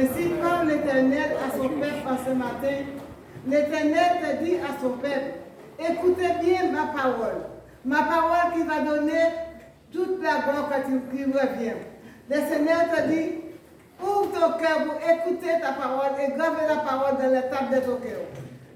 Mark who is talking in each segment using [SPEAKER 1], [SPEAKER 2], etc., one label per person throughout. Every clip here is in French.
[SPEAKER 1] Ainsi parle l'Éternel à son peuple en ce matin. L'Éternel te dit à son peuple, écoutez bien ma parole qui va donner toute la gloire qui revient. Le Seigneur te dit, ouvre ton cœur pour écouter ta parole et garde la parole dans la table de ton cœur.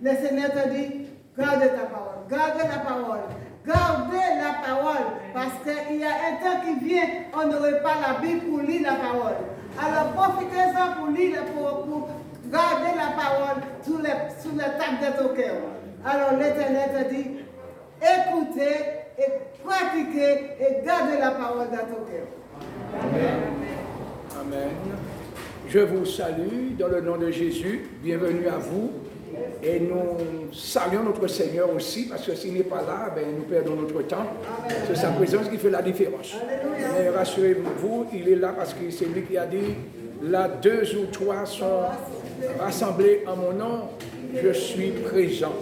[SPEAKER 1] Le Seigneur te dit, gardez ta parole, gardez la parole. Gardez la parole, parce qu'il y a un temps qui vient, on n'aurait pas la Bible pour lire la parole. Alors profitez-en pour lire, pour garder la parole sur la table de ton cœur. Alors l'Éternel te dit, écoutez et pratiquez et gardez la parole dans ton cœur.
[SPEAKER 2] Amen. Amen. Je vous salue dans le nom de Jésus. Bienvenue à vous. Et nous saluons notre Seigneur aussi, parce que s'il n'est pas là, nous perdons notre temps. C'est sa présence qui fait la différence. Mais rassurez-vous, il est là parce que c'est lui qui a dit, là 2 ou 3 sont rassemblés en mon nom, je suis présent.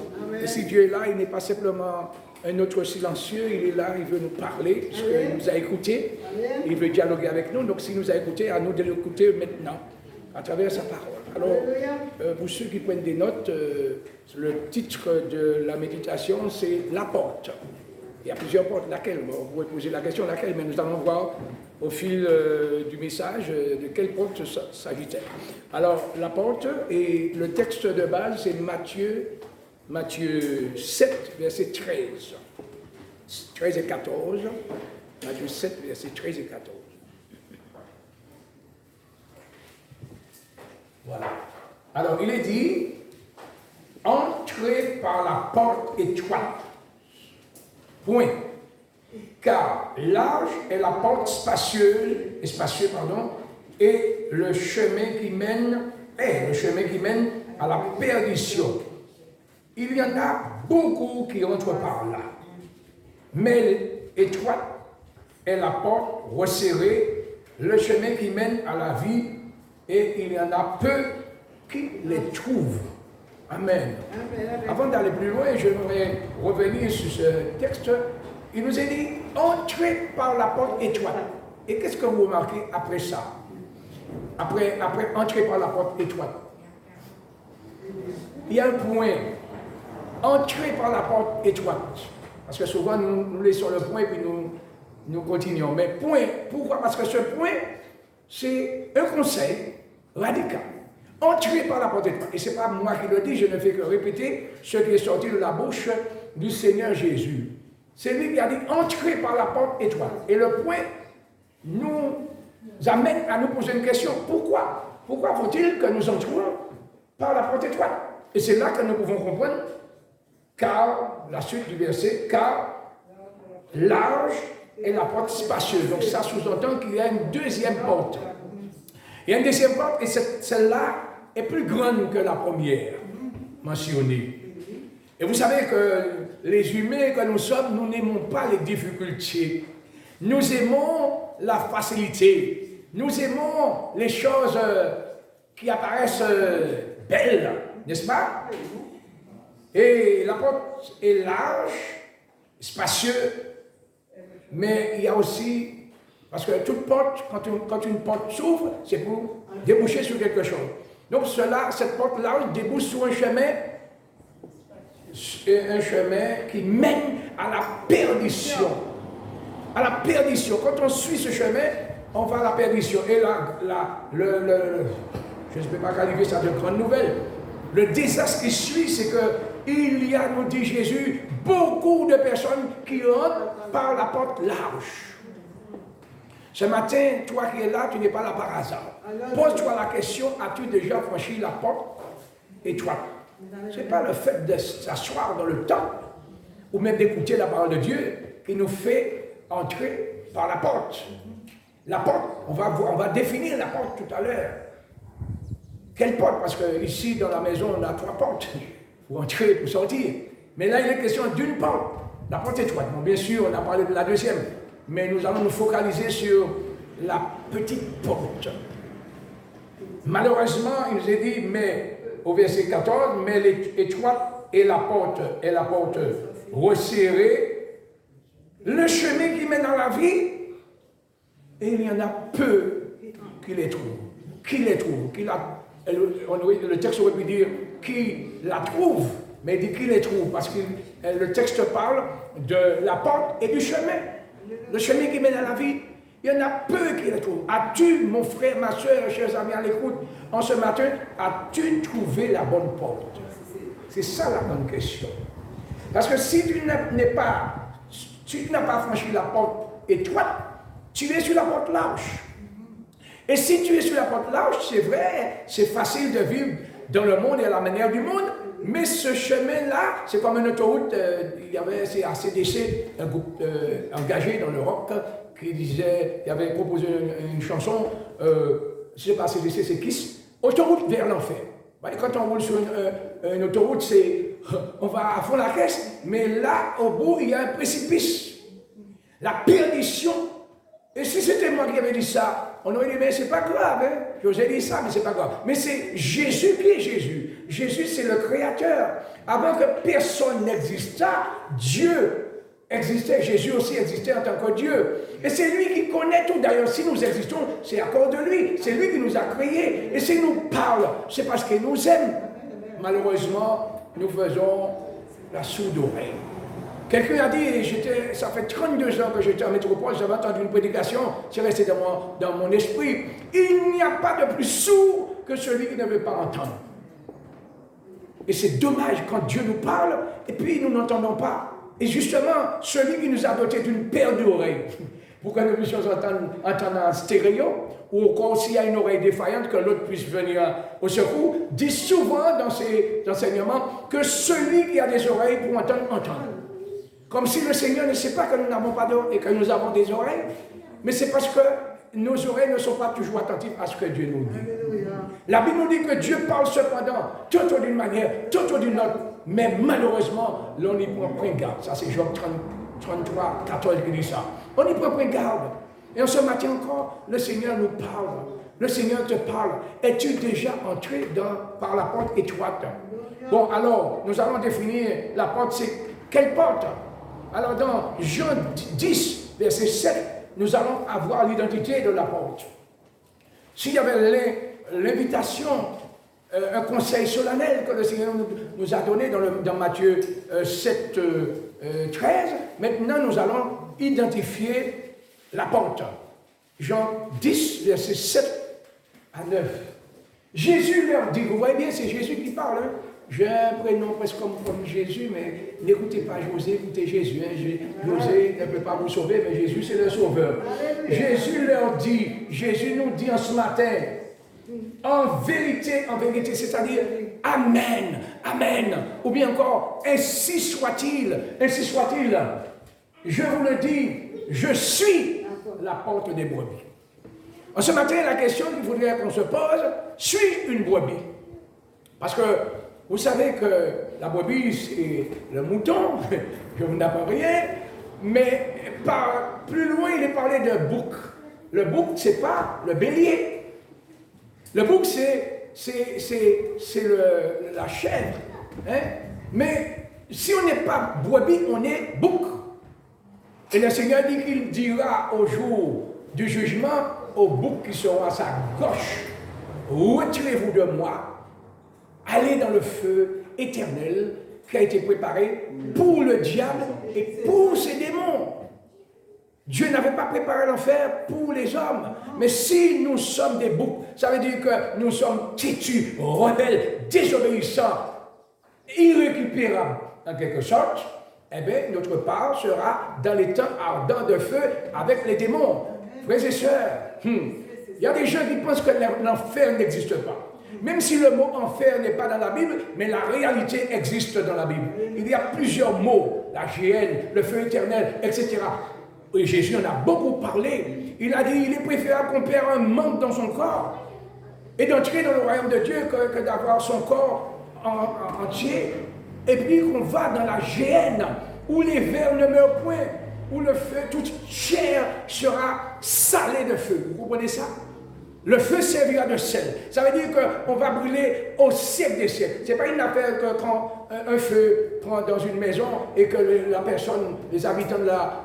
[SPEAKER 2] Et si Dieu est là, il n'est pas simplement un autre silencieux, il est là, il veut nous parler, parce qu'il nous a écoutés, il veut dialoguer avec nous. Donc s'il nous a écoutés, à nous de l'écouter maintenant, à travers sa parole. Alors, pour ceux qui prennent des notes, le titre de la méditation, c'est la porte. Il y a plusieurs portes. Laquelle? Vous pouvez poser la question laquelle, mais nous allons voir au fil du message de quelle porte s'agit-elle. Alors, la porte, et le texte de base, c'est Matthieu 7, verset 13. 13 et 14. Matthieu 7, verset 13 et 14. Voilà. Alors, il est dit, entrez par la porte étroite. Point. Car large est la porte spacieuse, et le chemin qui mène à la perdition. Il y en a beaucoup qui entrent par là. Mais étroite est la porte resserrée, le chemin qui mène à la vie, et il y en a peu qui les trouvent. Amen. Avant d'aller plus loin, j'aimerais revenir sur ce texte. Il nous est dit, entrez par la porte étroite. Et qu'est-ce que vous remarquez après ça? Après entrer par la porte étroite. Il y a un point. Entrez par la porte étroite. Parce que souvent, nous laissons le point et puis nous continuons. Mais point, pourquoi? Parce que ce point, c'est un conseil radical. Entrez par la porte étroite. Et ce n'est pas moi qui le dis, je ne fais que répéter ce qui est sorti de la bouche du Seigneur Jésus. C'est lui qui a dit, entrez par la porte étroite. Et le point nous amène à nous poser une question. Pourquoi? Pourquoi faut-il que nous entrions par la porte étroite? Et c'est là que nous pouvons comprendre, car, la suite du verset, car large est la porte spacieuse. Donc ça sous-entend qu'il y a une deuxième porte. Il y a une deuxième porte, et celle-là est plus grande que la première mentionnée. Et vous savez que les humains que nous sommes, nous n'aimons pas les difficultés. Nous aimons la facilité. Nous aimons les choses qui apparaissent belles, n'est-ce pas? Et la porte est large, spacieuse, mais il y a aussi, parce que toute porte, quand une porte s'ouvre, c'est pour déboucher sur quelque chose. Donc cette porte large débouche sur un chemin qui mène à la perdition. À la perdition. Quand on suit ce chemin, on va à la perdition. Et là, je ne peux pas qualifier ça de grande nouvelle. Le désastre qui suit, c'est qu'il y a, nous dit Jésus, beaucoup de personnes qui rentrent par la porte large. Ce matin, toi qui es là, tu n'es pas là par hasard. Pose-toi la question, as-tu déjà franchi la porte étroite? Ce n'est pas le fait de s'asseoir dans le temps, ou même d'écouter la parole de Dieu, qui nous fait entrer par la porte. La porte, on va définir la porte tout à l'heure. Quelle porte? Parce qu'ici, dans la maison, on a 3 portes. Pour entrer, pour sortir. Mais là, il est question d'une porte. La porte étroite. Bon, bien sûr, on a parlé de la deuxième. Mais nous allons nous focaliser sur la petite porte. Malheureusement, il nous est dit, mais au verset 14, mais l'étroite est la porte resserrée, le chemin qui mène à la vie, et il y en a peu qui les trouvent. qui les trouve. Le texte aurait pu dire qui la trouve, mais il dit qui les trouve, parce que le texte parle de la porte et du chemin. Le chemin qui mène à la vie. Il y en a peu qui les trouvent. As-tu, mon frère, ma soeur, chers amis à l'écoute, en ce matin, as-tu trouvé la bonne porte? C'est ça la bonne question. Parce que si tu n'as pas franchi la porte étroite, tu es sur la porte large. Et si tu es sur la porte large, c'est vrai, c'est facile de vivre dans le monde et à la manière du monde, mais ce chemin-là, c'est comme une autoroute. Il y avait ACDC, un groupe engagé dans le rock, il avait proposé une chanson, je ne sais pas ACDC, c'est Kiss, autoroute vers l'enfer. Quand on roule sur une autoroute, on va à fond la caisse, mais là, au bout, il y a un précipice. La perdition. Et si c'était moi qui avais dit ça, on aurait dit, mais c'est pas grave, hein? J'osais dire ça, mais c'est pas grave. Mais c'est Jésus qui est Jésus. Jésus, c'est le Créateur. Avant que personne n'existât, Dieu existait. Jésus aussi existait en tant que Dieu. Et c'est lui qui connaît tout. D'ailleurs, si nous existons, c'est à cause de lui. C'est lui qui nous a créés. Et s'il nous parle, c'est parce qu'il nous aime. Malheureusement, nous faisons la sourde oreille. Quelqu'un a dit, ça fait 32 ans que j'étais en métropole, j'avais entendu une prédication, c'est resté dans mon esprit. Il n'y a pas de plus sourd que celui qui ne veut pas entendre. Et c'est dommage quand Dieu nous parle, et puis nous n'entendons pas. Et justement, celui qui nous a doté d'une paire d'oreilles, pour que nous puissions entendre en stéréo, ou encore s'il y a une oreille défaillante, que l'autre puisse venir au secours, dit souvent dans ses enseignements que celui qui a des oreilles pour entendre. Comme si le Seigneur ne sait pas que nous n'avons pas d'oreilles et que nous avons des oreilles, mais c'est parce que nos oreilles ne sont pas toujours attentives à ce que Dieu nous dit. La Bible nous dit que Dieu parle cependant, tantôt d'une manière, tantôt d'une autre, mais malheureusement, l'on n'y prend point garde. Ça, c'est Job 33, 14 qui dit ça. On n'y prend point garde. Et en ce matin encore, le Seigneur nous parle. Le Seigneur te parle. Es-tu déjà entré par la porte étroite? Bon, alors, nous allons définir la porte, c'est quelle porte? Alors, dans Jean 10, verset 7, nous allons avoir l'identité de la porte. S'il y avait l'invitation, un conseil solennel que le Seigneur nous a donné dans Matthieu 7, 13, maintenant nous allons identifier la porte. Jean 10, verset 7 à 9. Jésus leur dit, vous voyez bien, c'est Jésus qui parle, hein? J'ai un prénom presque comme Jésus, mais n'écoutez pas José, écoutez Jésus. Hein. José ne peut pas vous sauver, mais Jésus c'est le sauveur. Jésus leur dit, Jésus nous dit en ce matin, en vérité, c'est-à-dire Amen, Amen. Ou bien encore, ainsi soit-il. Je vous le dis, je suis la porte des brebis. En ce matin, la question qu'il faudrait qu'on se pose, suis une brebis. Parce que vous savez que la brebis, c'est le mouton, je vous n'apprends rien, mais plus loin, il est parlé de bouc. Le bouc, c'est pas le bélier. Le bouc, c'est la chèvre. Hein? Mais si on n'est pas brebis, on est bouc. Et le Seigneur dit qu'il dira au jour du jugement au bouc qui sera à sa gauche, retirez-vous de moi. Allez dans le feu éternel qui a été préparé pour le diable et pour ses démons. Dieu n'avait pas préparé l'enfer pour les hommes. Mais si nous sommes des boucs, ça veut dire que nous sommes têtus, rebelles, désobéissants, irrécupérables en quelque sorte, eh bien, notre part sera dans les temps ardents de feu avec les démons. Frères et sœurs, il y a des gens qui pensent que l'enfer n'existe pas. Même si le mot enfer n'est pas dans la Bible, mais la réalité existe dans la Bible. Il y a plusieurs mots, la géhenne, le feu éternel, etc. Et Jésus en a beaucoup parlé. Il a dit, il est préférable qu'on perde un membre dans son corps et d'entrer dans le royaume de Dieu que d'avoir son corps entier. Et puis qu'on va dans la géhenne, où les vers ne meurent point, où le feu, toute chair sera salée de feu. Vous comprenez ça? Le feu servira de sel. Ça veut dire qu'on va brûler au siècle des siècles. Ce n'est pas une affaire que quand un feu prend dans une maison et que la personne, les habitants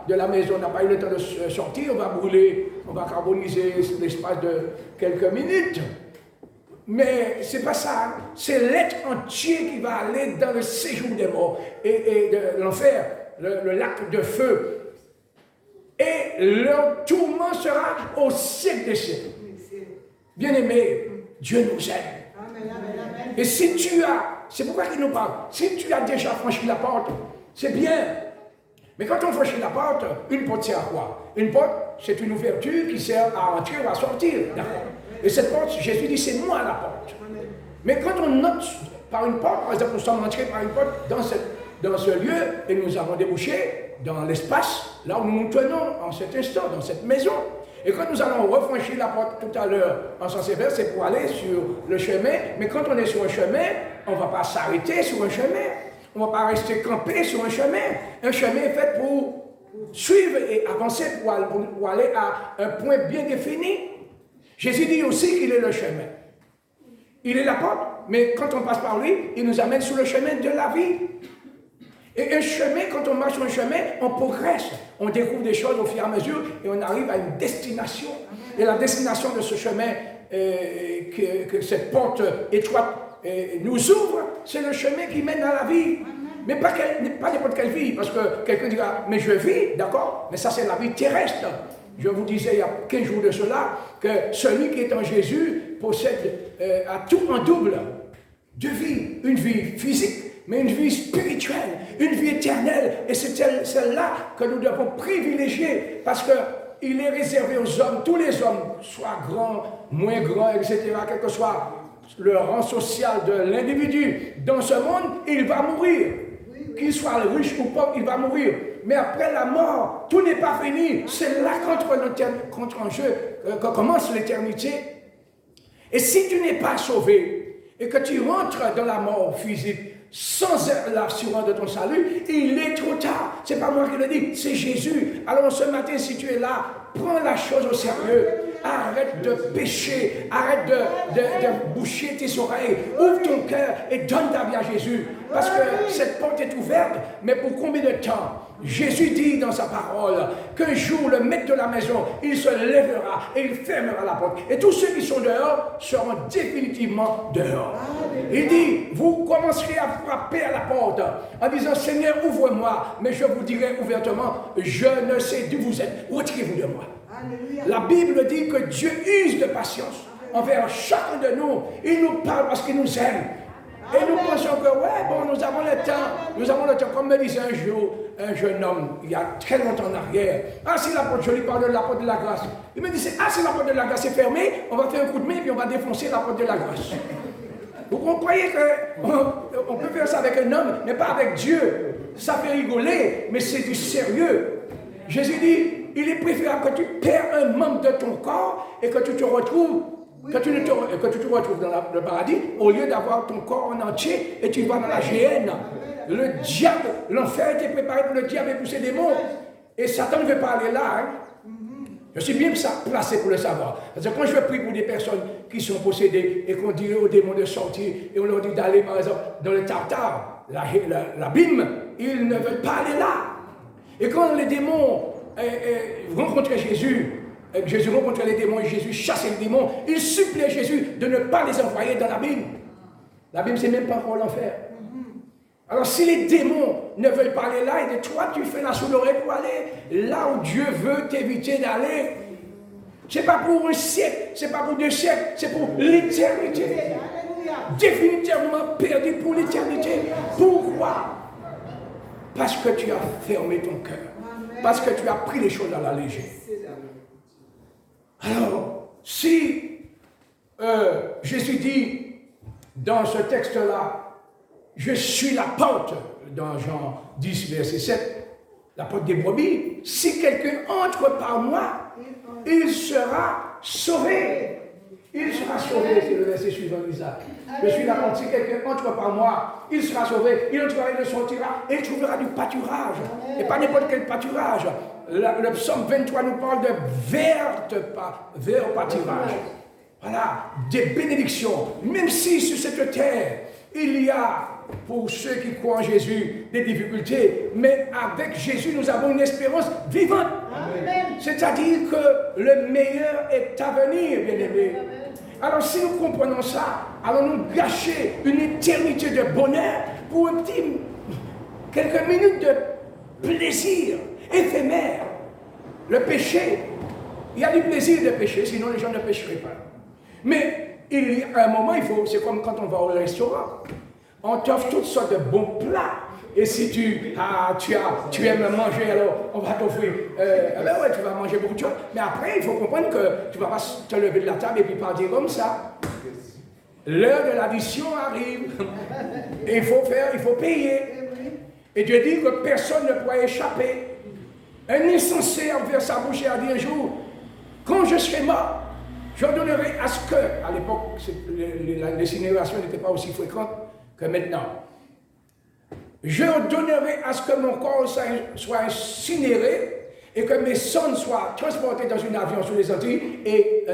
[SPEAKER 2] de la maison n'ont pas eu le temps de sortir, on va brûler, on va carboniser l'espace de quelques minutes. Mais ce n'est pas ça. C'est l'être entier qui va aller dans le séjour des morts et de l'enfer, le lac de feu. Et leur tourment sera au siècle des siècles. Bien-aimé, Dieu nous aime. Et si tu as, c'est pourquoi il nous parle, si tu as déjà franchi la porte, c'est bien. Mais quand on franchit la porte, une porte sert à quoi? Une porte, c'est une ouverture qui sert à entrer ou à sortir. Et cette porte, Jésus dit, c'est moi la porte. Mais quand on entre par une porte, par exemple, nous sommes entrés par une porte dans ce lieu et nous avons débouché dans l'espace, là où nous nous tenons en cet instant, dans cette maison. Et quand nous allons refranchir la porte tout à l'heure en sens inverse, c'est pour aller sur le chemin. Mais quand on est sur un chemin, on ne va pas s'arrêter sur un chemin. On ne va pas rester campé sur un chemin. Un chemin est fait pour suivre et avancer, pour aller à un point bien défini. Jésus dit aussi qu'il est le chemin. Il est la porte, mais quand on passe par lui, il nous amène sur le chemin de la vie. Et un chemin, quand on marche sur un chemin, on progresse. On découvre des choses au fur et à mesure et on arrive à une destination. Et la destination de ce chemin que cette porte étroite nous ouvre, c'est le chemin qui mène à la vie. Mais pas n'importe quelle vie, parce que quelqu'un dira, mais je vis, d'accord, mais ça c'est la vie terrestre. Je vous disais il y a 15 jours de cela, que celui qui est en Jésus possède à tout en double. Deux vies, une vie physique, mais une vie spirituelle, une vie éternelle. Et c'est celle-là que nous devons privilégier, parce qu'il est réservé aux hommes, tous les hommes, soit grands, moins grands, etc., quel que soit le rang social de l'individu dans ce monde, il va mourir. Qu'il soit riche ou pauvre, il va mourir. Mais après la mort, tout n'est pas fini. C'est là qu'entre en jeu, que commence l'éternité. Et si tu n'es pas sauvé, et que tu rentres dans la mort physique, sans l'assurance de ton salut, il est trop tard. C'est pas moi qui le dis, c'est Jésus. Alors ce matin, si tu es là, prends la chose au sérieux. Arrête de pécher, arrête de boucher tes oreilles, ouvre ton cœur et donne ta vie à Jésus. Parce que cette porte est ouverte, mais pour combien de temps? Jésus dit dans sa parole qu'un jour, le maître de la maison, il se lèvera et il fermera la porte. Et tous ceux qui sont dehors seront définitivement dehors. Il dit, vous commencerez à frapper à la porte en disant, Seigneur, ouvre-moi. Mais je vous dirai ouvertement, je ne sais d'où vous êtes. Retirez-vous de moi. La Bible dit que Dieu use de patience envers chacun de nous. Il nous parle parce qu'il nous aime. Et nous pensons que, nous avons le temps. Comme me disait un jour un jeune homme, il y a très longtemps en arrière. Si la porte, je lui parle de la porte de la grâce. Il me disait, si la porte de la grâce est fermée, on va faire un coup de main et on va défoncer la porte de la grâce. Vous croyez qu'on peut faire ça avec un homme, mais pas avec Dieu. Ça fait rigoler, mais c'est du sérieux. Jésus dit, il est préférable que tu perds un membre de ton corps et que tu te retrouves, que tu te retrouves dans le paradis, au lieu d'avoir ton corps en entier et tu vas dans la géhenne. Le diable, l'enfer était préparé pour le diable et pour ses démons. Et Satan ne veut pas aller là. Je suis bien placé pour le savoir. Parce que quand je prie pour des personnes qui sont possédées et qu'on dit aux démons de sortir et on leur dit d'aller par exemple dans le Tartare, l'abîme, ils ne veulent pas aller là. Et quand les démons rencontraient Jésus rencontrait les démons et Jésus chassait les démons, il suppliait Jésus de ne pas les envoyer dans l'abîme. L'abîme, c'est même pas pour l'enfer. Alors si les démons ne veulent pas aller là, et toi tu fais la sourde oreille pour aller là où Dieu veut t'éviter d'aller. C'est pas pour un siècle, c'est pas pour 2 siècles, c'est pour l'éternité. Définitivement perdu pour l'éternité. Pourquoi? Parce que tu as fermé ton cœur. Parce que tu as pris les choses à la légère. Alors, si Jésus dit dans ce texte-là, je suis la porte, dans Jean 10, verset 7, la porte des brebis, si quelqu'un entre par moi, il sera sauvé. Il sera sauvé, c'est le verset suivant d'Isaac. Je suis la porte, si quelqu'un entre par moi, il sera sauvé. Il entrera, il sortira, et il trouvera du pâturage. Et pas n'importe quel pâturage. Le psaume 23 nous parle de vert pâturage. Voilà, des bénédictions. Même si sur cette terre, il y a, pour ceux qui croient en Jésus, des difficultés, mais avec Jésus, nous avons une espérance vivante. C'est-à-dire que le meilleur est à venir, bien-aimés. Alors si nous comprenons ça, allons-nous gâcher une éternité de bonheur pour quelques minutes de plaisir éphémère. Le péché, il y a du plaisir de pécher, sinon les gens ne pécheraient pas. Mais il y a un moment, c'est comme quand on va au restaurant. On t'offre toutes sortes de bons plats. Et si tu aimes manger, alors on va t'offrir. Tu vas manger beaucoup de choses. Mais après, il faut comprendre que tu ne vas pas te lever de la table et puis partir comme ça. L'heure de l'addition arrive. Et il faut payer. Et Dieu dit que personne ne pourra échapper. Un insensé a ouvert sa bouche et a dit un jour, quand je serai mort, je donnerai à ce que, à l'époque, l'incinération n'était pas aussi fréquente que maintenant. Je donnerai à ce que mon corps soit incinéré et que mes cendres soient transportées dans un avion sur les Antilles et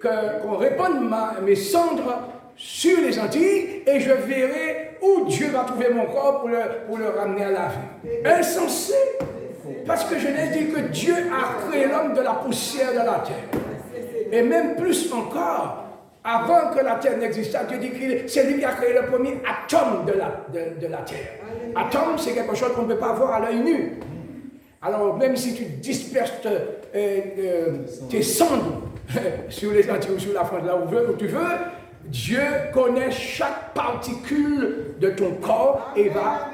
[SPEAKER 2] qu'on répande mes cendres sur les Antilles et je verrai où Dieu va trouver mon corps pour le ramener à la vie. Insensé, parce que je l'ai dit que Dieu a créé l'homme de la poussière de la terre. Et même plus encore, avant que la terre n'existât, Dieu dit que c'est lui qui a créé le premier atome de la terre. Atome, c'est quelque chose qu'on ne peut pas voir à l'œil nu. Alors, même si tu disperses tes cendres sur les Antilles ou sur la France, là où tu veux, Dieu connaît chaque particule de ton corps et va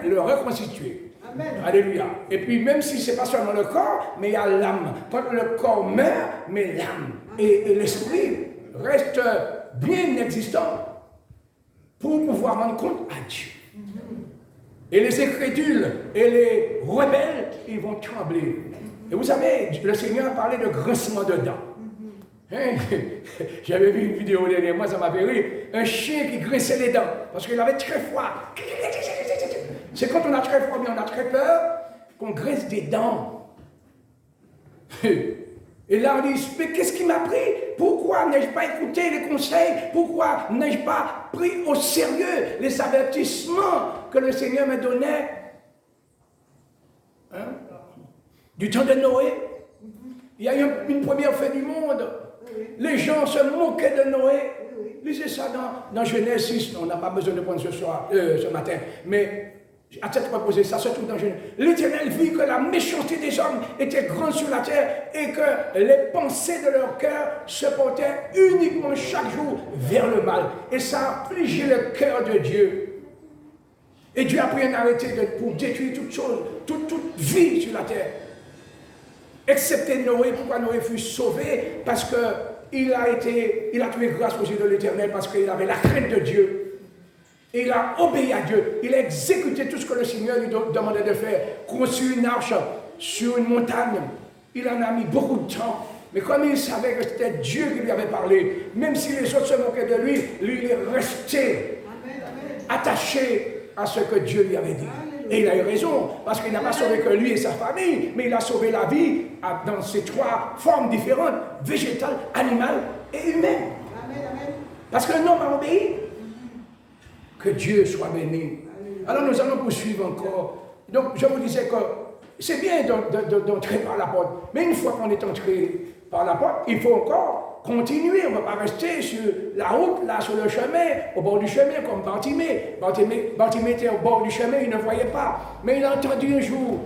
[SPEAKER 2] le reconstituer. Amen. Alléluia. Et puis, même si ce n'est pas seulement le corps, mais il y a l'âme. Quand le corps meurt, mais l'âme et l'esprit restent bien existants pour pouvoir rendre compte à Dieu. Et les incrédules et les rebelles, ils vont trembler. Et vous savez, le Seigneur a parlé de grincement de dents. Hein? J'avais vu une vidéo dernièrement, ça m'a fait rire. Un chien qui grinçait les dents parce qu'il avait très froid. C'est quand on a très froid, mais on a très peur, qu'on grince des dents. Et là, on dit, mais qu'est-ce qui m'a pris? Pourquoi n'ai-je pas écouté les conseils? Pourquoi n'ai-je pas pris au sérieux les avertissements que le Seigneur me donnait? Hein? Du temps de Noé, il y a eu une première fin du monde. Les gens se moquaient de Noé. Lisez ça dans Genèse 6. On n'a pas besoin de prendre ce matin. Mais à tête reposée, ça se trouve dans Genèse. L'Éternel vit que la méchanceté des hommes était grande sur la terre et que les pensées de leur cœur se portaient uniquement chaque jour vers le mal. Et ça affligeait le cœur de Dieu. Et Dieu a pris un arrêté pour détruire toute chose, toute vie sur la terre. Excepté Noé. Pourquoi Noé fut sauvé? Parce qu'il a trouvé grâce aux yeux de l'Éternel, parce qu'il avait la crainte de Dieu. Et il a obéi à Dieu. Il a exécuté tout ce que le Seigneur lui demandait de faire. Construire une arche sur une montagne. Il en a mis beaucoup de temps. Mais comme il savait que c'était Dieu qui lui avait parlé, même si les autres se moquaient de lui, lui il est resté attaché à ce que Dieu lui avait dit. Et il a eu raison, parce qu'il n'a pas sauvé que lui et sa famille, mais il a sauvé la vie dans ces trois formes différentes, végétale, animale et humaine. Parce que l'homme a obéi. Que Dieu soit béni. Alors nous allons poursuivre encore. Donc je vous disais que c'est bien d'entrer par la porte, mais une fois qu'on est entré par la porte, il faut encore continuer. On ne va pas rester sur la route, là, sur le chemin, au bord du chemin, comme Bartimée. Bartimée était au bord du chemin, il ne voyait pas. Mais il a entendu un jour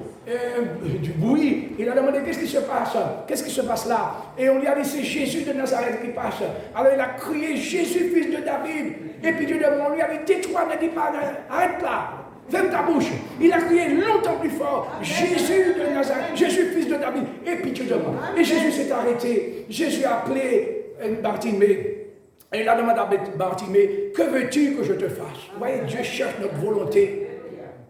[SPEAKER 2] du bruit. Il a demandé qu'est-ce qui se passe? Qu'est-ce qui se passe là? Et on lui a dit c'est Jésus de Nazareth qui passe. Alors il a crié Jésus, fils de David. Et puis Dieu lui a dit tais-toi, ne dis pas, arrête là. Ferme ta bouche. Il a crié longtemps plus fort. Jésus de Nazareth, Jésus fils de David. Et puis Dieu demande. Et Jésus s'est arrêté. Jésus a appelé Bartimée. Et il a demandé à Bartimée, que veux-tu que je te fasse? Vous voyez, Dieu cherche notre volonté.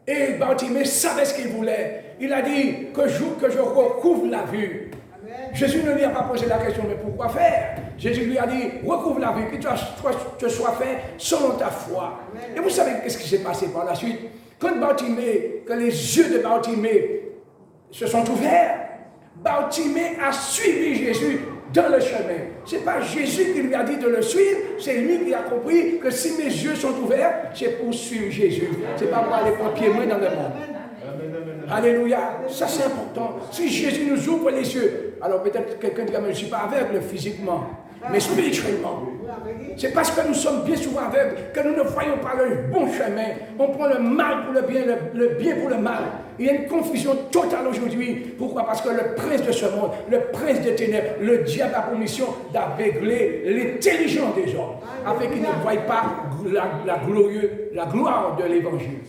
[SPEAKER 2] Et Bartimée savait ce qu'il voulait. Il a dit que je recouvre la vue. Jésus ne lui a pas posé la question, mais pourquoi faire? Jésus lui a dit, recouvre la vue, que te soit fait selon ta foi. Et vous savez qu'est-ce qui s'est passé par la suite? Quand que les yeux de Bartimée se sont ouverts, Bartimée a suivi Jésus dans le chemin. Ce n'est pas Jésus qui lui a dit de le suivre, c'est lui qui a compris que si mes yeux sont ouverts, c'est pour suivre Jésus. Ce n'est pas pour aller pour pied main dans le monde. Alléluia, ça c'est important. Si Jésus nous ouvre les yeux, alors peut-être quelqu'un dit, mais je ne suis pas aveugle physiquement. mais spirituellement. C'est parce que nous sommes bien souvent aveugles que nous ne voyons pas le bon chemin. On prend le mal pour le bien, le bien pour le mal. Il y a une confusion totale aujourd'hui. Pourquoi? Parce que le prince de ce monde, le prince des ténèbres, le diable a pour mission d'aveugler l'intelligence des hommes, afin qu'ils ne voient pas la gloire de l'évangile.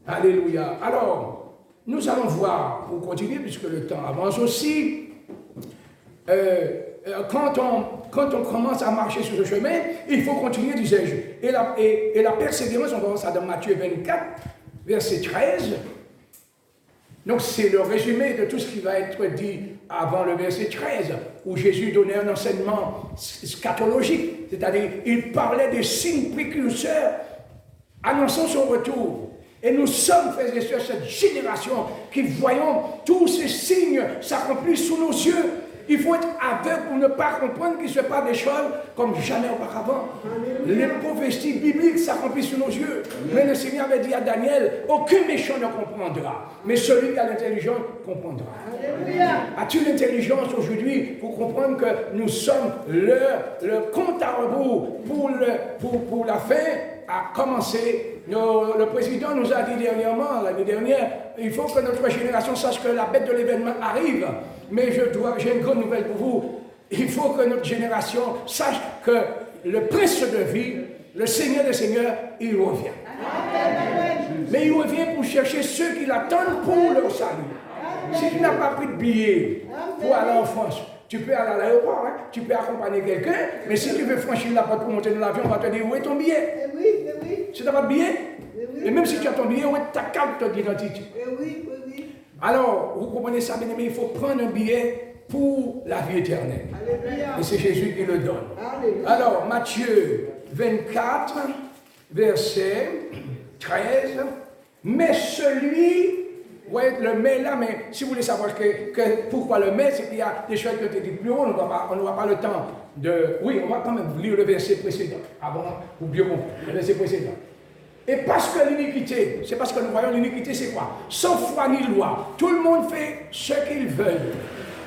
[SPEAKER 2] Alléluia. Alors, nous allons voir, pour continuer, puisque le temps avance aussi, quand on commence à marcher sur ce chemin, il faut continuer, disais-je. Et la persévérance, on voit ça dans Matthieu 24, verset 13. Donc c'est le résumé de tout ce qui va être dit avant le verset 13, où Jésus donnait un enseignement scatologique, c'est-à-dire il parlait des signes précurseurs annonçant son retour. Et nous sommes, frères et sœurs, cette génération qui voyons tous ces signes s'accomplir sous nos yeux. Il faut être aveugle pour ne pas comprendre qu'il se passe des choses comme jamais auparavant. Les prophéties bibliques s'accomplissent sous nos yeux. Mais le Seigneur avait dit à Daniel, aucun méchant ne comprendra, mais celui qui a l'intelligence comprendra. As-tu l'intelligence aujourd'hui pour comprendre que nous sommes le compte à rebours pour la fin a commencé. Le président nous a dit dernièrement, l'année dernière, il faut que notre génération sache que la bête de l'événement arrive. Mais j'ai une grande nouvelle pour vous. Il faut que notre génération sache que le prince de vie, le Seigneur des Seigneurs, il revient. Mais il revient pour chercher ceux qui l'attendent pour leur salut. Si tu n'as pas pris de billet pour aller en France, tu peux aller à l'aéroport, hein? Tu peux accompagner quelqu'un, mais si tu veux franchir la porte pour monter dans l'avion, on va te dire où est ton billet? Si tu n'as pas de billet, et même si tu as ton billet, où est ta carte d'identité? Alors, vous comprenez ça, bien aimé, il faut prendre un billet pour la vie éternelle. Et c'est Jésus qui le donne. Alors, Matthieu 24, verset 13, mais celui... Vous voyez le mais là, mais si vous voulez savoir pourquoi le mais, c'est qu'il y a des choses qui ont été dites plus haut, on n'aura pas le temps de... Oui, on va quand même lire le verset précédent, avant, pour bien comprendre, le verset précédent. Et parce que l'iniquité, c'est parce que nous voyons l'iniquité, c'est quoi? Sans foi ni loi, tout le monde fait ce qu'il veut.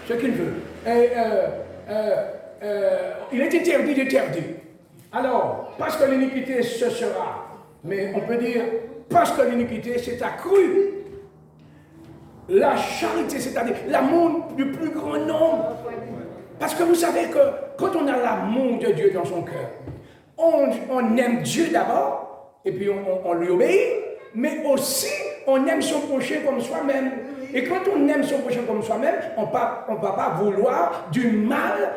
[SPEAKER 2] Ce qu'il veut. Et, il est interdit d'interdire. Alors, parce que l'iniquité, ce sera, mais on peut dire, parce que l'iniquité s'est accrue, la charité, c'est-à-dire l'amour du plus grand nombre. Parce que vous savez que quand on a l'amour de Dieu dans son cœur, on aime Dieu d'abord, et puis on lui obéit, mais aussi on aime son prochain comme soi-même. Et quand on aime son prochain comme soi-même, on ne va pas vouloir du mal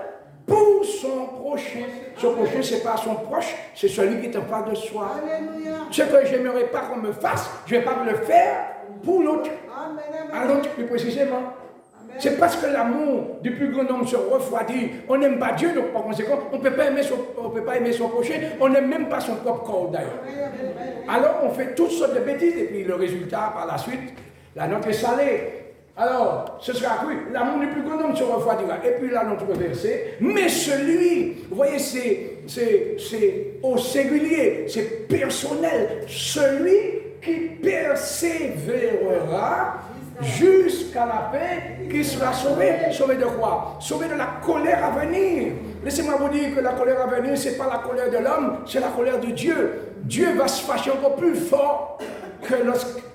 [SPEAKER 2] pour son prochain. Son prochain, ce n'est pas son proche, c'est celui qui est en face de soi. Alléluia. Ce que je n'aimerais pas qu'on me fasse, je ne vais pas le faire pour l'autre. À l'autre plus précisément. C'est parce que l'amour du plus grand nombre se refroidit. On n'aime pas Dieu, donc par conséquent, on ne peut pas aimer son prochain. On n'aime même pas son propre corps d'ailleurs. Alors on fait toutes sortes de bêtises et puis le résultat par la suite, la note est salée. Alors, ce sera cru. L'amour du plus grand nombre se refroidira. Et puis là, notre verset. Mais celui, vous voyez, c'est au singulier, c'est personnel. Celui qui persévérera jusqu'à la fin, qui sera sauvé. Sauvé de quoi? Sauvé de la colère à venir. Laissez-moi vous dire que la colère à venir, ce n'est pas la colère de l'homme, c'est la colère de Dieu. Dieu va se fâcher encore plus fort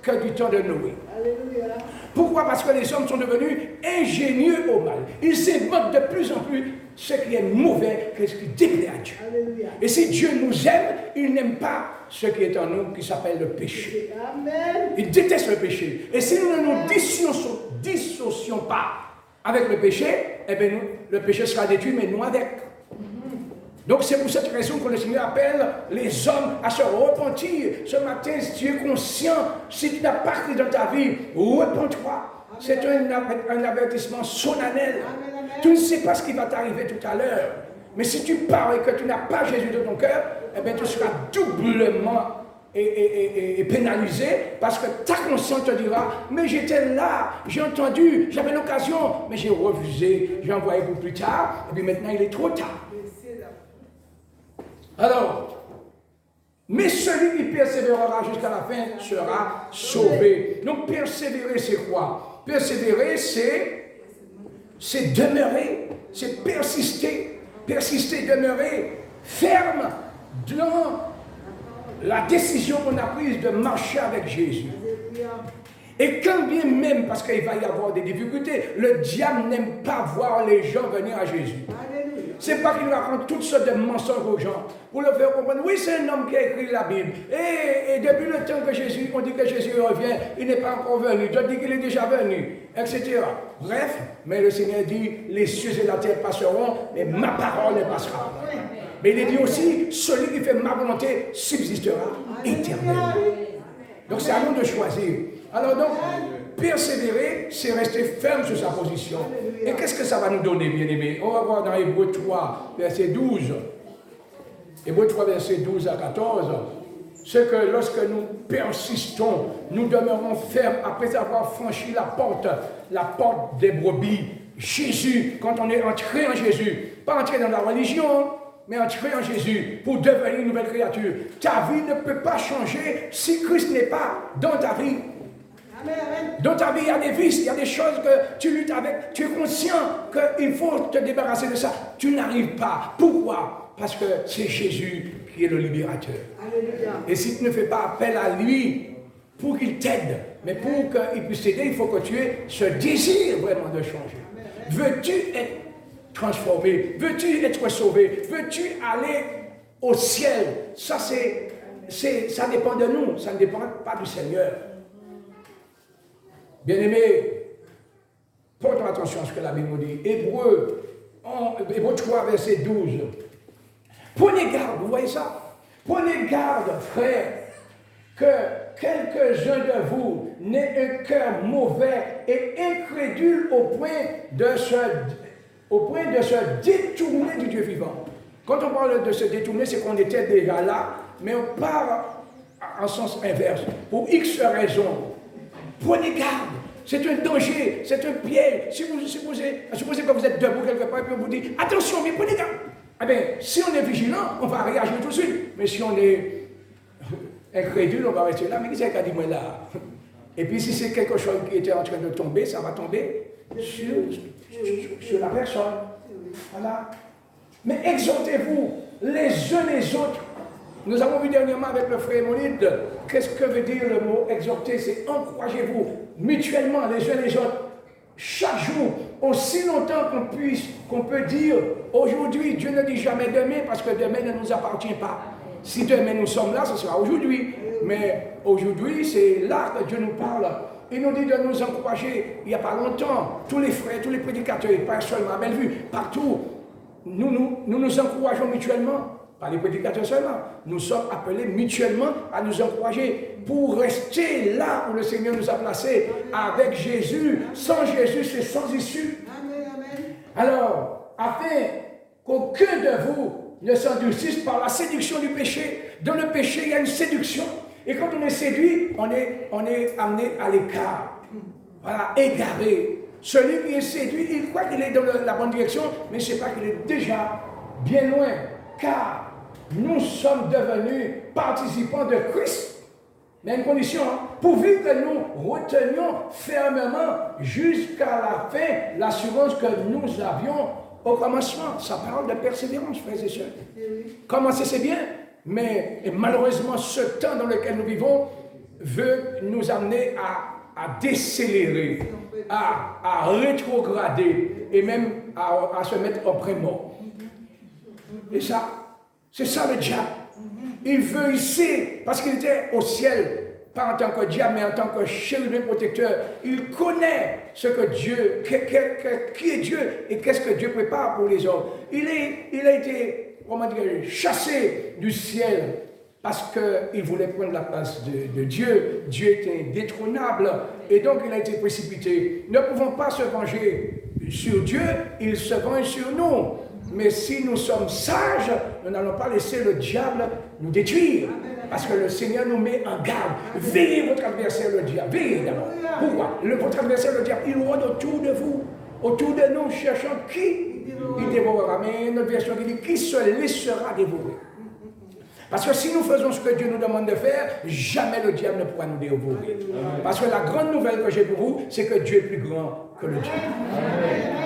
[SPEAKER 2] que du temps de Noé. Alléluia. Pourquoi? Parce que les hommes sont devenus ingénieux au mal. Ils s'inventent de plus en plus ce qui est mauvais, ce qui déplaît à Dieu. Alléluia. Et si Dieu nous aime, il n'aime pas ce qui est en nous, qui s'appelle le péché. Amen. Il déteste le péché. Et si nous ne nous dissocions pas avec le péché, eh bien le péché sera détruit, mais nous avec. Donc c'est pour cette raison que le Seigneur appelle les hommes à se repentir. Ce matin, si tu es conscient, si tu n'as pas cru dans ta vie, repens-toi. C'est un avertissement solennel. Tu ne sais pas ce qui va t'arriver tout à l'heure. Mais si tu pars et que tu n'as pas Jésus dans ton cœur, eh bien tu seras doublement pénalisé parce que ta conscience te dira, mais j'étais là, j'ai entendu, j'avais l'occasion, mais j'ai refusé, j'ai envoyé pour plus tard, et puis maintenant il est trop tard. Alors, mais celui qui persévérera jusqu'à la fin sera sauvé. Donc persévérer, c'est quoi? Persévérer, c'est demeurer, c'est persister. persister, demeurer ferme dans la décision qu'on a prise de marcher avec Jésus. Et quand bien même, parce qu'il va y avoir des difficultés, le diable n'aime pas voir les gens venir à Jésus. C'est pas qu'il raconte toutes sortes de mensonges aux gens pour leur faire comprendre. Oui, c'est un homme qui a écrit la Bible. Et depuis le temps que Jésus, on dit que Jésus revient, il n'est pas encore venu. D'autres disent qu'il est déjà venu, etc. Bref, mais le Seigneur dit, les cieux et la terre passeront, mais ma parole ne passera pas. Mais il dit aussi, celui qui fait ma volonté subsistera éternellement. Donc c'est à nous de choisir. Alors donc, persévérer, c'est rester ferme sur sa position. Et qu'est-ce que ça va nous donner, bien-aimés? On va voir dans Hébreux 3, verset 12. Hébreux 3, verset 12 à 14. C'est que lorsque nous persistons, nous demeurons fermes après avoir franchi la porte des brebis. Jésus, quand on est entré en Jésus, pas entré dans la religion, mais entrer en Jésus pour devenir une nouvelle créature. Ta vie ne peut pas changer si Christ n'est pas dans ta vie. Dans ta vie, il y a des vices, il y a des choses que tu luttes avec. Tu es conscient qu'il faut te débarrasser de ça. Tu n'arrives pas. Pourquoi? Parce que c'est Jésus qui est le libérateur. Alléluia. Et si tu ne fais pas appel à lui pour qu'il t'aide, mais pour qu'il puisse t'aider, il faut que tu aies ce désir vraiment de changer. Veux-tu être transformé? Veux-tu être sauvé? Veux-tu aller au ciel? Ça dépend de nous, ça ne dépend pas du Seigneur. Bien-aimé, portons attention à ce que la Bible nous dit. Hébreux 3, verset 12. Prenez garde, vous voyez ça? Prenez garde, frères, que quelques-uns de vous n'aient un cœur mauvais et incrédule au point de se détourner du Dieu vivant. Quand on parle de se détourner, c'est qu'on était déjà là, mais on part en sens inverse, pour X raisons. Prenez garde, c'est un danger, c'est un piège. Si vous supposez que vous êtes debout quelque part et puis on vous dit attention, mais prenez garde. Eh bien, si on est vigilant, on va réagir tout de suite. Mais si on est incrédule, on va rester là. Mais qui c'est qui a dit moi là? Et puis si c'est quelque chose qui était en train de tomber, ça va tomber sur la personne. Voilà. Mais exhortez-vous les uns les autres. Nous avons vu dernièrement avec le frère Monide, qu'est-ce que veut dire le mot exhorter? C'est encouragez-vous mutuellement les uns les autres, chaque jour, aussi longtemps qu'on peut dire aujourd'hui. Dieu ne dit jamais demain parce que demain ne nous appartient pas. Si demain nous sommes là, ce sera aujourd'hui. Mais aujourd'hui, c'est là que Dieu nous parle. Il nous dit de nous encourager. Il n'y a pas longtemps, tous les frères, tous les prédicateurs, pas seulement à Bellevue, partout, nous encourageons mutuellement. Pas les prédicateurs seulement. Nous sommes appelés mutuellement à nous encourager pour rester là où le Seigneur nous a placés avec Jésus. Sans Jésus, c'est sans issue. Alors, afin qu'aucun de vous ne s'endurcisse par la séduction du péché. Dans le péché, il y a une séduction. Et quand on est séduit, on est amené à l'écart. Voilà, égaré. Celui qui est séduit, il croit qu'il est dans la bonne direction, mais je ne sais pas qu'il est déjà bien loin. Car nous sommes devenus participants de Christ. Mais une condition, pourvu que nous retenions fermement jusqu'à la fin l'assurance que nous avions au commencement. Ça parle de persévérance, frères et sœurs. Commencer, c'est bien, mais malheureusement, ce temps dans lequel nous vivons veut nous amener à décélérer, à rétrograder et même à se mettre en pré-mort. Et ça, c'est ça le diable. Il veut ici, parce qu'il était au ciel, pas en tant que diable, mais en tant que chérubin protecteur. Il connaît ce que Dieu, qui est Dieu et qu'est-ce que Dieu prépare pour les hommes. Il a été, comment dire, chassé du ciel parce qu'il voulait prendre la place de Dieu. Dieu était indétrônable et donc il a été précipité. Nous ne pouvons pas se venger sur Dieu, il se venge sur nous. Mais si nous sommes sages, nous n'allons pas laisser le diable nous détruire. Parce que le Seigneur nous met en garde. Veillez votre adversaire, le diable. Veillez d'abord. Pourquoi? Votre adversaire, le diable, il rôde autour de vous, autour de nous, cherchant qui il dévorera. Mais notre version dit qui se laissera dévorer. Parce que si nous faisons ce que Dieu nous demande de faire, jamais le diable ne pourra nous dévorer. Parce que la grande nouvelle que j'ai pour vous, c'est que Dieu est plus grand que le diable.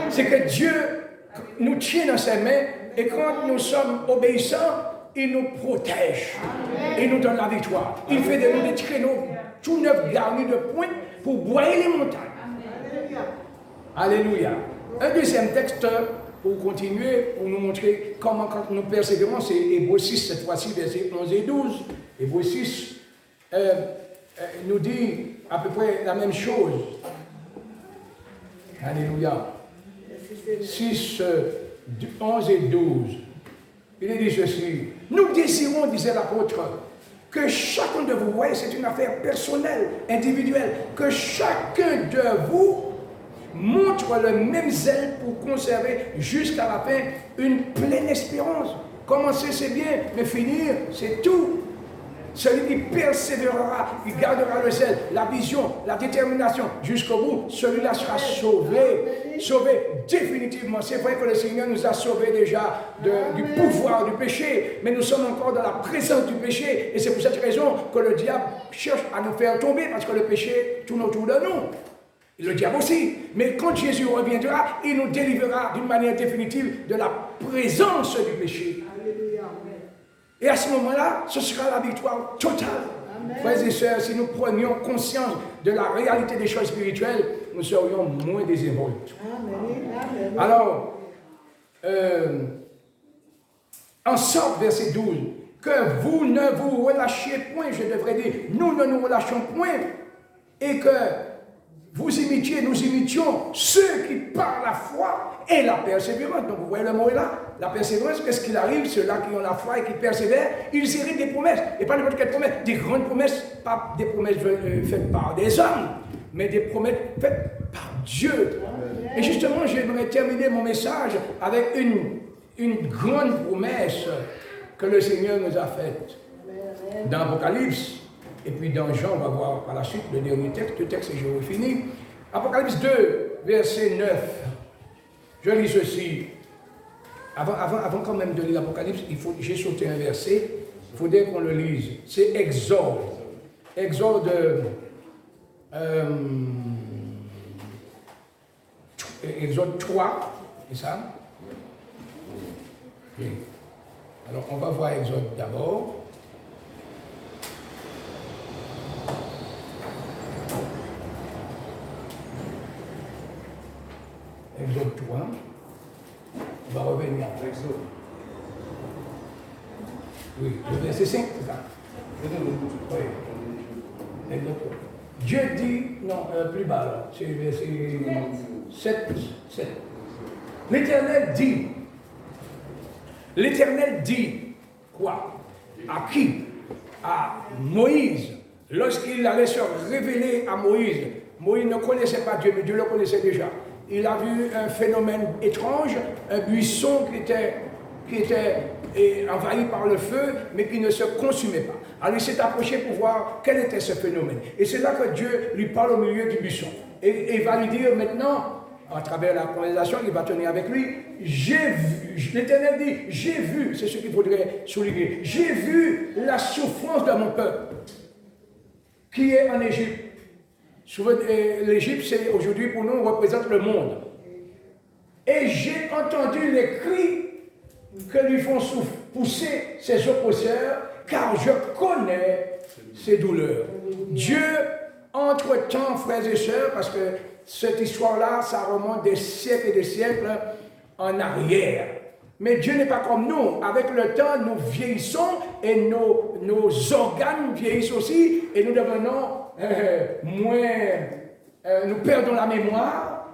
[SPEAKER 2] C'est que Dieu nous tient dans ses mains Et quand nous sommes obéissants, il nous protège. Il nous donne la victoire. Il fait de nous des traîneaux tout neufs garnis de pointes pour broyer les montagnes. Alléluia. Un deuxième texte pour continuer, pour nous montrer comment quand nous persévérons, c'est Hébreux 6, cette fois-ci, versets 11 et 12. Hébreux 6 nous dit à peu près la même chose. Alléluia. 6, 11 et 12. Il est dit ceci. Nous désirons, disait l'apôtre, que chacun de vous, voyez, c'est une affaire personnelle, individuelle, que chacun de vous montre le même zèle pour conserver jusqu'à la fin une pleine espérance. Commencer c'est bien, mais finir c'est tout. Celui qui persévérera, il gardera le zèle, la vision, la détermination jusqu'au bout, celui-là sera sauvé. Sauvé définitivement. C'est vrai que le Seigneur nous a sauvés déjà du pouvoir du péché, mais nous sommes encore dans la présence du péché. Et c'est pour cette raison que le diable cherche à nous faire tomber, parce que le péché tourne autour de nous. Et le diable aussi. Mais quand Jésus reviendra, il nous délivrera d'une manière définitive de la présence du péché. Alléluia. Et à ce moment-là, ce sera la victoire totale. Amen. Frères et sœurs, si nous prenions conscience de la réalité des choses spirituelles, nous serions moins désinvoltes. Alors, en sorte, verset 12, que vous ne vous relâchiez point, je devrais dire, nous ne nous relâchons point, et que vous imitiez, nous imitions ceux qui par la foi et la persévérance. Donc vous voyez le mot est là. La persévérance, qu'est-ce qu'il arrive? Ceux-là qui ont la foi et qui persévèrent, ils héritent des promesses. Et pas n'importe quelle promesse, des grandes promesses, pas des promesses faites par des hommes, mais des promesses faites par Dieu. Et justement, j'aimerais terminer mon message avec une grande promesse que le Seigneur nous a faite. Dans l'Apocalypse, et puis dans Jean, on va voir par la suite le dernier texte, le texte et je finis. Apocalypse 2, verset 9. Je lis ceci. Avant quand même de lire l'Apocalypse, j'ai sauté un verset, il faudrait qu'on le lise. C'est Exode. Exode 3, c'est ça? Okay. Alors on va voir Exode d'abord. Exode 3. On va revenir à Exode. Oui, le verset 5, c'est ça. Oui. Exode 3. Dieu dit, non, plus bas là, c'est le verset 7. L'Éternel dit, quoi? À qui? À Moïse. Lorsqu'il allait se révéler à Moïse, Moïse ne connaissait pas Dieu, mais Dieu le connaissait déjà. Il a vu un phénomène étrange, un buisson qui était envahi par le feu, mais qui ne se consumait pas. Alors il s'est approché pour voir quel était ce phénomène. Et c'est là que Dieu lui parle au milieu du buisson. Et il va lui dire maintenant, à travers la conversation, il va tenir avec lui, j'ai vu, l'Éternel dit, j'ai vu, c'est ce qu'il faudrait souligner, j'ai vu la souffrance de mon peuple, qui est en Égypte. L'Égypte, c'est aujourd'hui pour nous, représente le monde. Et j'ai entendu les cris que lui font pousser ses oppresseurs, car je connais ses douleurs. Dieu, entre-temps, frères et sœurs, parce que cette histoire-là, ça remonte des siècles et des siècles en arrière. Mais Dieu n'est pas comme nous. Avec le temps, nous vieillissons et nos organes vieillissent aussi et nous devenons nous perdons la mémoire,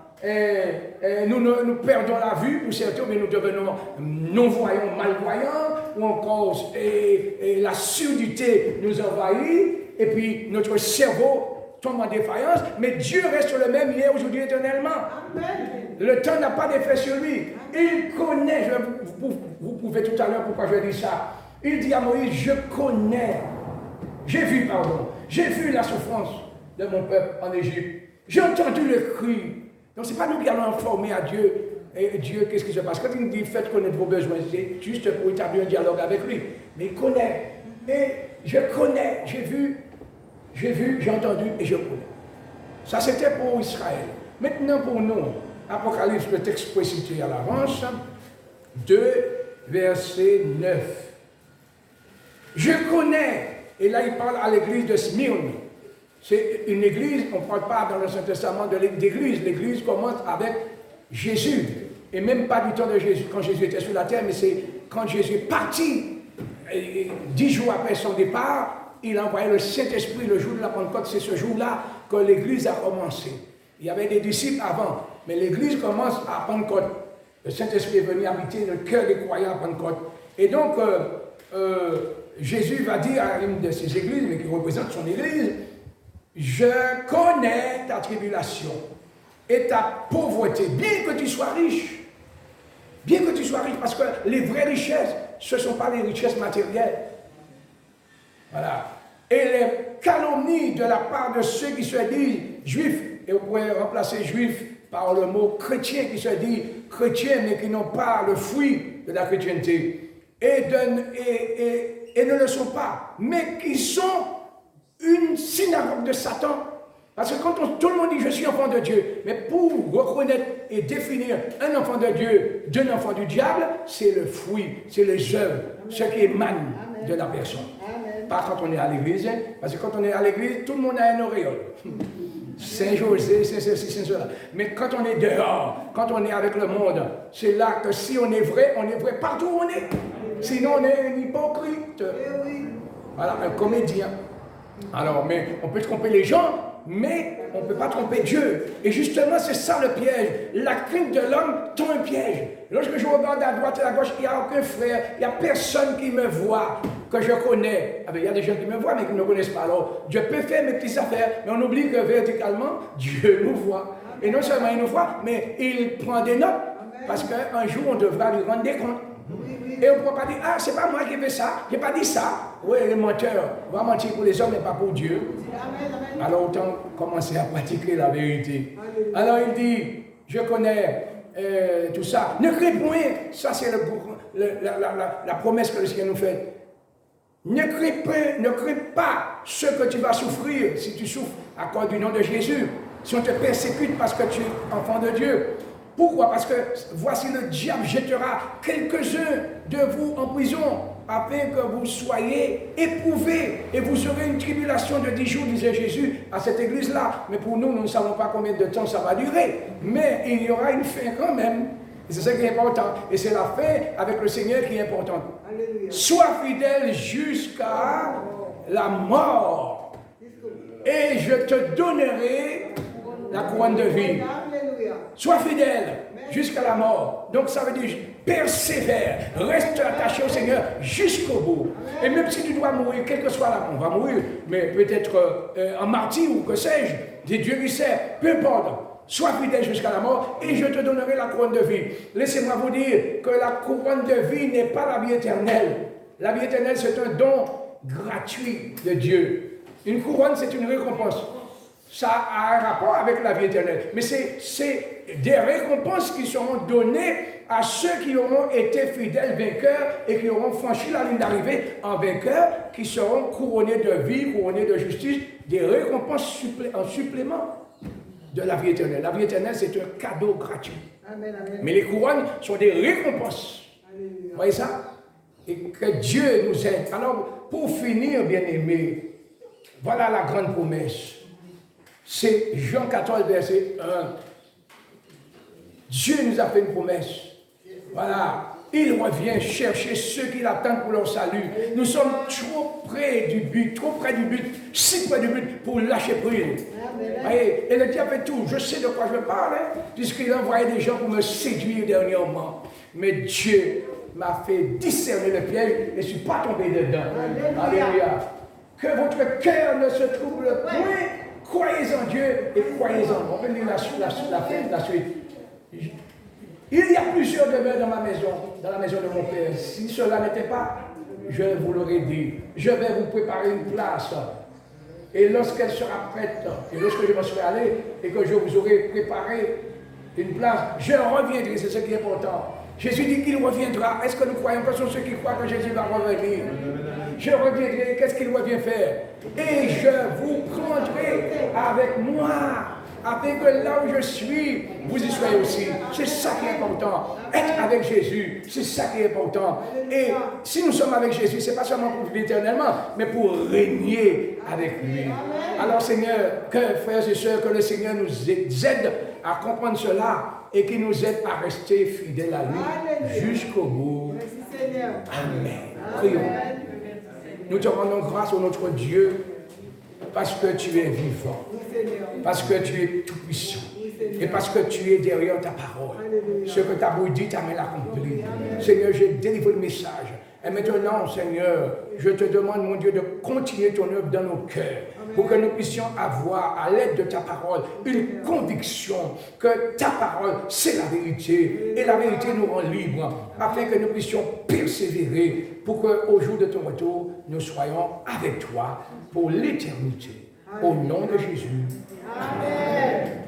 [SPEAKER 2] nous perdons la vue pour certains, mais nous devenons non-voyants, malvoyants, ou encore la surdité nous envahit, et puis notre cerveau tombe en défaillance, mais Dieu reste le même hier, aujourd'hui, éternellement. Amen. Le temps n'a pas d'effet sur lui. Il connaît, vous pouvez tout à l'heure pourquoi je dis ça. Il dit à Moïse, j'ai vu la souffrance de mon peuple en Égypte. J'ai entendu le cri. Donc ce n'est pas nous qui allons informer à Dieu. Et Dieu, qu'est-ce qui se passe? Quand il nous dit, faites connaître vos besoins, c'est juste pour établir un dialogue avec lui. Mais il connaît. Et je connais, j'ai vu, j'ai entendu et je connais. Ça c'était pour Israël. Maintenant pour nous, Apocalypse, le texte précité à l'avance, 2, verset 9. Je connais, et là il parle à l'église de Smyrne. C'est une église, on ne parle pas dans le Saint Testament de l'église. L'église commence avec Jésus. Et même pas du temps de Jésus, quand Jésus était sur la terre, mais c'est quand Jésus est parti, 10 jours après son départ, il a envoyé le Saint-Esprit le jour de la Pentecôte. C'est ce jour-là que l'église a commencé. Il y avait des disciples avant, mais l'église commence à Pentecôte. Le Saint-Esprit est venu habiter le cœur des croyants à Pentecôte. Et donc, Jésus va dire à une de ces églises, mais qui représente son église, je connais ta tribulation et ta pauvreté, bien que tu sois riche. Bien que tu sois riche, parce que les vraies richesses, ce ne sont pas les richesses matérielles. Voilà. Et les calomnies de la part de ceux qui se disent juifs, et vous pouvez remplacer juifs par le mot chrétien, qui se dit chrétien, mais qui n'ont pas le fruit de la chrétienté, et ne le sont pas, mais qui sont une synagogue de Satan. Parce que quand tout le monde dit « je suis enfant de Dieu », mais pour reconnaître et définir un enfant de Dieu d'un enfant du diable, c'est le fruit, c'est les œuvres, ce qui émane de la personne. Amen. Pas quand on est à l'église, parce que quand on est à l'église, tout le monde a un auréole. Saint-José, c'est ceci, c'est cela. Mais quand on est dehors, quand on est avec le monde, c'est là que si on est vrai partout où on est. Sinon, on est un hypocrite. Voilà, un comédien. Alors, mais on peut tromper les gens, mais on ne peut pas tromper Dieu. Et justement, c'est ça le piège. La crainte de l'homme tend un piège. Lorsque je regarde à droite et à gauche, il n'y a aucun frère, il n'y a personne qui me voit, que je connais. Il y a des gens qui me voient, mais qui ne me connaissent pas. Alors, Dieu peut faire mes petites affaires, mais on oublie que verticalement, Dieu nous voit. Et non seulement il nous voit, mais il prend des notes. Parce qu'un jour, on devra lui rendre des comptes. Et on ne peut pas dire, ah, c'est pas moi qui ai fait ça, je n'ai pas dit ça. Oui, les menteurs vont mentir pour les hommes, mais pas pour Dieu. Alors autant commencer à pratiquer la vérité. Alors il dit, je connais tout ça. Ne crée point, ça c'est la promesse que le Seigneur nous fait. Ne crée pas ce que tu vas souffrir si tu souffres à cause du nom de Jésus. Si on te persécute parce que tu es enfant de Dieu. Pourquoi? Parce que voici le diable jettera quelques-uns de vous en prison afin que vous soyez éprouvés et vous aurez une tribulation de 10 jours, disait Jésus à cette église-là. Mais pour nous, nous ne savons pas combien de temps ça va durer. Mais il y aura une fin quand même. Et c'est ça qui est important. Et c'est la fin avec le Seigneur qui est importante. Alléluia. Sois fidèle jusqu'à la mort. Et je te donnerai la couronne de vie. Sois fidèle jusqu'à la mort. Donc ça veut dire persévère, reste attaché au Seigneur jusqu'au bout. Et même si tu dois mourir, quel que soit la, on va mourir, mais peut-être en martyr ou que sais-je, c'est Dieu qui sait, peu importe. Sois fidèle jusqu'à la mort et je te donnerai la couronne de vie. Laissez-moi vous dire que la couronne de vie n'est pas la vie éternelle. La vie éternelle, c'est un don gratuit de Dieu. Une couronne, c'est une récompense. Ça a un rapport avec la vie éternelle. Mais c'est des récompenses qui seront données à ceux qui auront été fidèles vainqueurs et qui auront franchi la ligne d'arrivée en vainqueurs, qui seront couronnés de vie, couronnés de justice, des récompenses en supplément de la vie éternelle. La vie éternelle, c'est un cadeau gratuit. Amen, amen. Mais les couronnes sont des récompenses. Vous voyez ça? Et que Dieu nous aide. Alors, pour finir, bien-aimés, voilà la grande promesse. C'est Jean 14, verset 1. Dieu nous a fait une promesse. Voilà. Il revient chercher ceux qui l'attendent pour leur salut. Nous sommes trop près du but, si près du but pour lâcher prise. Et le diable fait tout. Je sais de quoi je parle, puisqu'il a envoyé des gens pour me séduire dernièrement. Mais Dieu m'a fait discerner le piège et je ne suis pas tombé dedans. Alléluia. Que votre cœur ne se trouble point. Croyez en Dieu et croyez en moi. On peut lire la suite. Il y a plusieurs demeures dans ma maison, dans la maison de mon Père. Si cela n'était pas, je vous l'aurais dit. Je vais vous préparer une place. Et lorsqu'elle sera prête, et lorsque je me serai allé, et que je vous aurai préparé une place, je reviendrai. C'est ce qui est important. Jésus dit qu'il reviendra. Est-ce que nous croyons que ce sont ceux qui croient que Jésus va revenir? Je reviendrai. Qu'est-ce qu'il revient faire? Et je vous prendrai avec moi afin que là où je suis, vous y soyez aussi. C'est ça qui est important. Être avec Jésus, c'est ça qui est important. Et si nous sommes avec Jésus, ce n'est pas seulement pour vivre éternellement, mais pour régner avec lui. Alors Seigneur, que frères et sœurs, que le Seigneur nous aide à comprendre cela et qu'il nous aide à rester fidèles à lui jusqu'au bout. Amen. Prions. Nous te rendons grâce au notre Dieu parce que tu es vivant, parce que tu es tout-puissant et parce que tu es derrière ta parole. Ce que ta bouche dit, ta main l'accomplit. Seigneur, j'ai délivré le message. Et maintenant, Seigneur, je te demande, mon Dieu, de continuer ton œuvre dans nos cœurs pour que nous puissions avoir, à l'aide de ta parole, une conviction que ta parole, c'est la vérité. Et la vérité nous rend libres, afin que nous puissions persévérer pour qu'au jour de ton retour, nous soyons avec toi pour l'éternité. Au nom de Jésus. Amen.